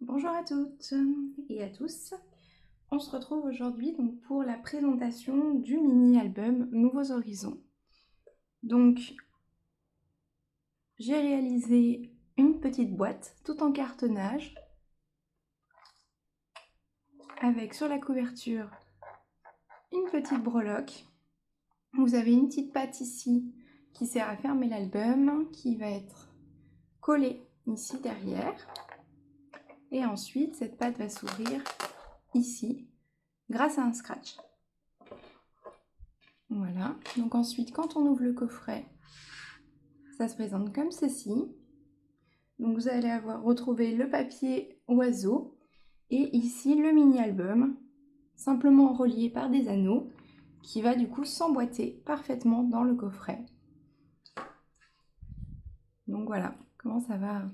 Bonjour à toutes et à tous. On se retrouve aujourd'hui donc pour la présentation du mini-album Nouveaux Horizons. Donc, j'ai réalisé une petite boîte tout en cartonnage avec sur la couverture une petite breloque. Vous avez une petite patte ici qui sert à fermer l'album qui va être collée ici derrière. Et ensuite, cette patte va s'ouvrir ici grâce à un scratch. Voilà, donc ensuite quand on ouvre le coffret, ça se présente comme ceci. Donc vous allez retrouver le papier oiseau et ici le mini-album, simplement relié par des anneaux, qui va du coup s'emboîter parfaitement dans le coffret. Donc voilà, comment ça va.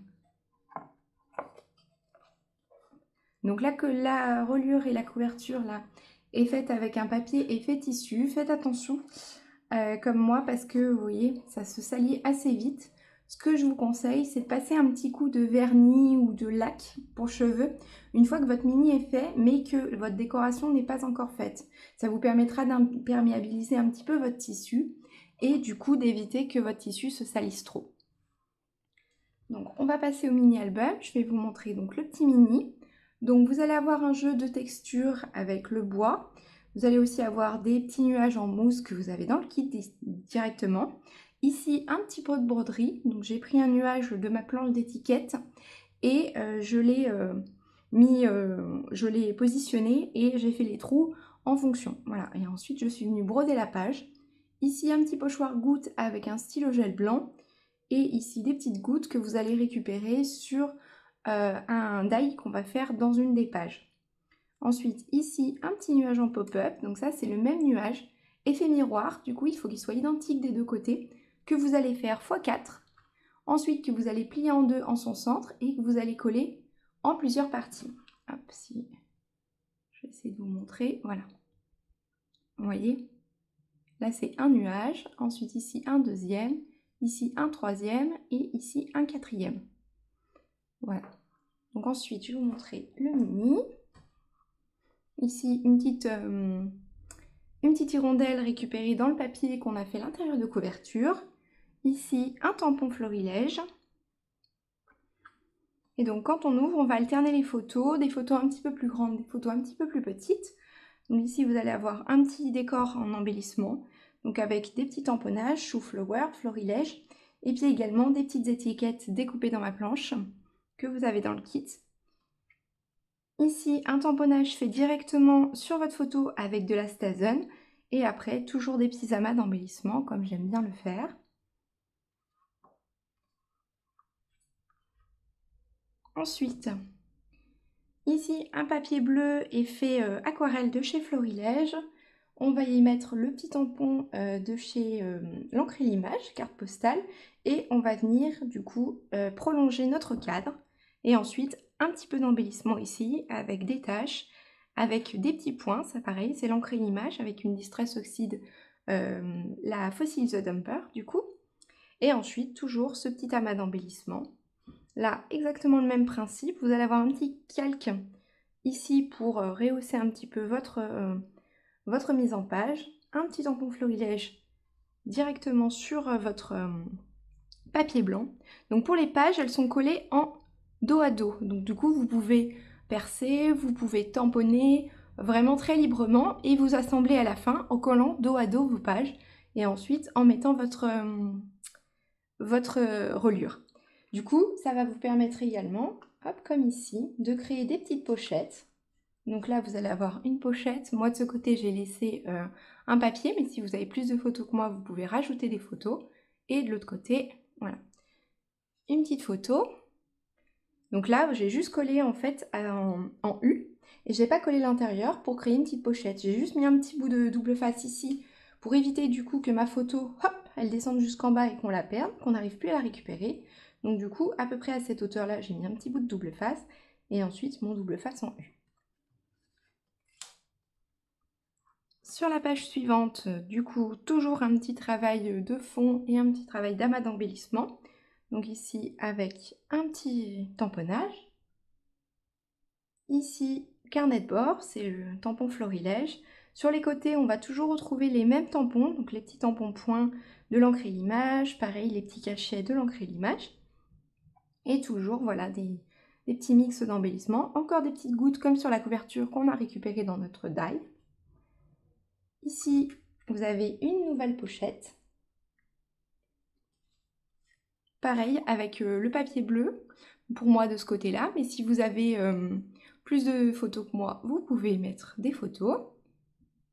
Donc là que la reliure et la couverture là est faite avec un papier effet tissu, faites attention comme moi parce que vous voyez ça se salit assez vite. Ce que je vous conseille, c'est de passer un petit coup de vernis ou de lac pour cheveux une fois que votre mini est fait, mais que votre décoration n'est pas encore faite. Ça vous permettra d'imperméabiliser un petit peu votre tissu et du coup d'éviter que votre tissu se salisse trop. Donc on va passer au mini album. Je vais vous montrer donc le petit mini. Donc vous allez avoir un jeu de texture avec le bois. Vous allez aussi avoir des petits nuages en mousse que vous avez dans le kit directement. Ici, un petit pot de broderie. Donc j'ai pris un nuage de ma planche d'étiquette et je l'ai positionné et j'ai fait les trous en fonction. Voilà. Et ensuite, je suis venue broder la page. Ici, un petit pochoir goutte avec un stylo gel blanc. Et ici, des petites gouttes que vous allez récupérer sur un die qu'on va faire dans une des pages. Ensuite, ici, un petit nuage en pop-up. Donc ça, c'est le même nuage. Effet miroir, du coup, il faut qu'il soit identique des deux côtés, que vous allez faire x4. Ensuite, que vous allez plier en deux en son centre et que vous allez coller en plusieurs parties. Hop, si je vais essayer de vous montrer. Voilà. Vous voyez? Là, c'est un nuage. Ensuite, ici, un deuxième. Ici, un troisième. Et ici, un quatrième. Voilà. Donc ensuite, je vais vous montrer le mini. Ici, une petite hirondelle récupérée dans le papier qu'on a fait l'intérieur de couverture. Ici, un tampon florilège. Et donc, quand on ouvre, on va alterner les photos, des photos un petit peu plus grandes, des photos un petit peu plus petites. Donc ici, vous allez avoir un petit décor en embellissement, donc avec des petits tamponnages, chou-flower, florilège, et puis également des petites étiquettes découpées dans ma planche que vous avez dans le kit. Ici, un tamponnage fait directement sur votre photo avec de la Stazen. Et après, toujours des petits amas d'embellissement, comme j'aime bien le faire. Ensuite, ici, un papier bleu effet aquarelle de chez Florilège. On va y mettre le petit tampon de chez l'encre et l'image, carte postale. Et on va venir, du coup, prolonger notre cadre. Et ensuite, un petit peu d'embellissement ici, avec des taches, avec des petits points. Ça, pareil, c'est l'encre et l'image, avec une Distress Oxide, la Fossil The Dumper, du coup. Et ensuite, toujours ce petit amas d'embellissement. Là, exactement le même principe. Vous allez avoir un petit calque ici pour rehausser un petit peu votre mise en page. Un petit tampon florilège directement sur votre papier blanc. Donc pour les pages, elles sont collées en dos à dos. Donc du coup, vous pouvez percer, vous pouvez tamponner vraiment très librement et vous assembler à la fin en collant dos à dos vos pages et ensuite en mettant votre reliure. Du coup, ça va vous permettre également, hop, comme ici, de créer des petites pochettes. Donc là, vous allez avoir une pochette. Moi, de ce côté, j'ai laissé un papier, mais si vous avez plus de photos que moi, vous pouvez rajouter des photos. Et de l'autre côté, voilà, une petite photo. Donc là, j'ai juste collé en fait en U. Et j'ai pas collé l'intérieur pour créer une petite pochette. J'ai juste mis un petit bout de double face ici pour éviter du coup que ma photo, hop, elle descende jusqu'en bas et qu'on la perde, qu'on n'arrive plus à la récupérer. Donc du coup, à peu près à cette hauteur-là, j'ai mis un petit bout de double face. Et ensuite, mon double face en U. Sur la page suivante, du coup, toujours un petit travail de fond et un petit travail d'amas d'embellissement. Donc ici, avec un petit tamponnage. Ici, carnet de bord, c'est le tampon florilège. Sur les côtés, on va toujours retrouver les mêmes tampons, donc les petits tampons points de l'encre et l'image, pareil, les petits cachets de l'encre et l'image. Et toujours, voilà, des petits mix d'embellissement. Encore des petites gouttes comme sur la couverture qu'on a récupérée dans notre die. Ici, vous avez une nouvelle pochette. Pareil, avec le papier bleu, pour moi de ce côté-là, mais si vous avez plus de photos que moi, vous pouvez mettre des photos.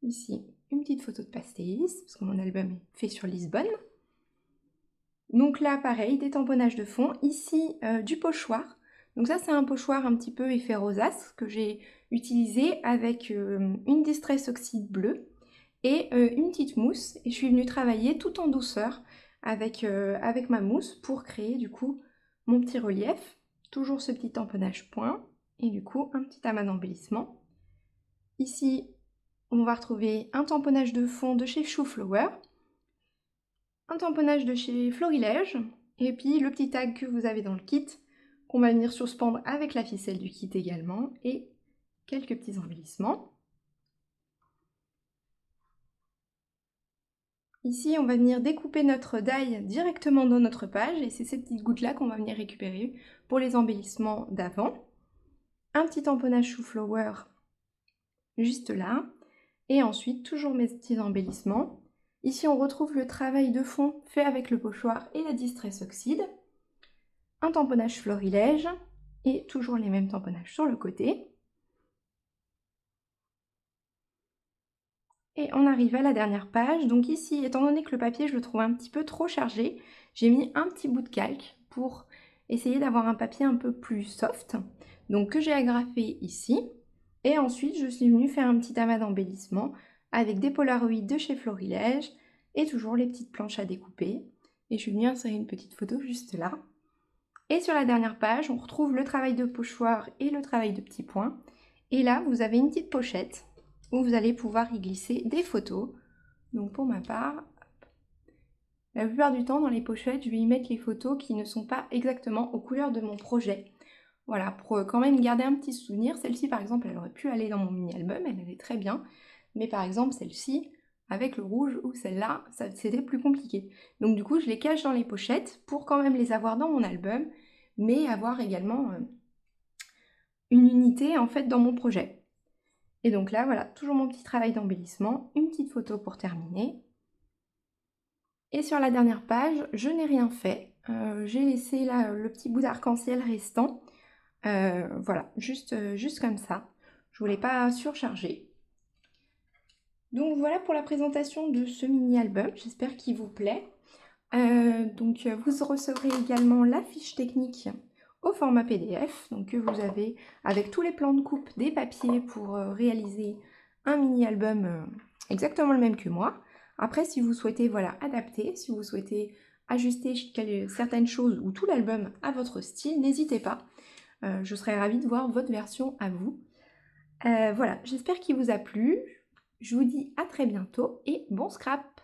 Ici, une petite photo de Pastéis, parce que mon album est fait sur Lisbonne. Donc là, pareil, des tamponnages de fond. Ici, du pochoir. Donc ça, c'est un pochoir un petit peu effet rosace que j'ai utilisé avec une Distress Oxide bleue et une petite mousse. Et je suis venue travailler tout en douceur avec ma mousse pour créer du coup mon petit relief. Toujours ce petit tamponnage point et du coup un petit amas d'embellissement. Ici, on va retrouver un tamponnage de fond de chez Shoe Flower, un tamponnage de chez Florilège, et puis le petit tag que vous avez dans le kit, qu'on va venir suspendre avec la ficelle du kit également, et quelques petits embellissements. Ici, on va venir découper notre die directement dans notre page, et c'est ces petites gouttes-là qu'on va venir récupérer pour les embellissements d'avant. Un petit tamponnage Shoe Flower juste là, et ensuite toujours mes petits embellissements. Ici, on retrouve le travail de fond fait avec le pochoir et la Distress Oxide, un tamponnage florilège et toujours les mêmes tamponnages sur le côté. Et on arrive à la dernière page. Donc ici, étant donné que le papier, je le trouve un petit peu trop chargé, j'ai mis un petit bout de calque pour essayer d'avoir un papier un peu plus soft, donc que j'ai agrafé ici. Et ensuite, je suis venue faire un petit amas d'embellissement avec des polaroïdes de chez Florilège et toujours les petites planches à découper. Et je suis venue insérer une petite photo juste là. Et sur la dernière page, on retrouve le travail de pochoir et le travail de petits points. Et là, vous avez une petite pochette où vous allez pouvoir y glisser des photos. Donc pour ma part, la plupart du temps dans les pochettes, je vais y mettre les photos qui ne sont pas exactement aux couleurs de mon projet. Voilà, pour quand même garder un petit souvenir. Celle-ci, par exemple, elle aurait pu aller dans mon mini-album, elle allait très bien. Mais par exemple, celle-ci, avec le rouge, ou celle-là, c'était plus compliqué. Donc du coup, je les cache dans les pochettes pour quand même les avoir dans mon album, mais avoir également une unité, en fait, dans mon projet. Et donc là, voilà, toujours mon petit travail d'embellissement, une petite photo pour terminer. Et sur la dernière page, je n'ai rien fait. J'ai laissé là le petit bout d'arc-en-ciel restant. Voilà, juste comme ça. Je voulais pas surcharger. Donc voilà pour la présentation de ce mini-album. J'espère qu'il vous plaît. Donc vous recevrez également la fiche technique au format PDF, donc que vous avez avec tous les plans de coupe des papiers pour réaliser un mini-album exactement le même que moi. Après, si vous souhaitez voilà, adapter, si vous souhaitez ajuster certaines choses ou tout l'album à votre style, n'hésitez pas. Je serais ravie de voir votre version à vous. Voilà, j'espère qu'il vous a plu. Je vous dis à très bientôt et bon scrap!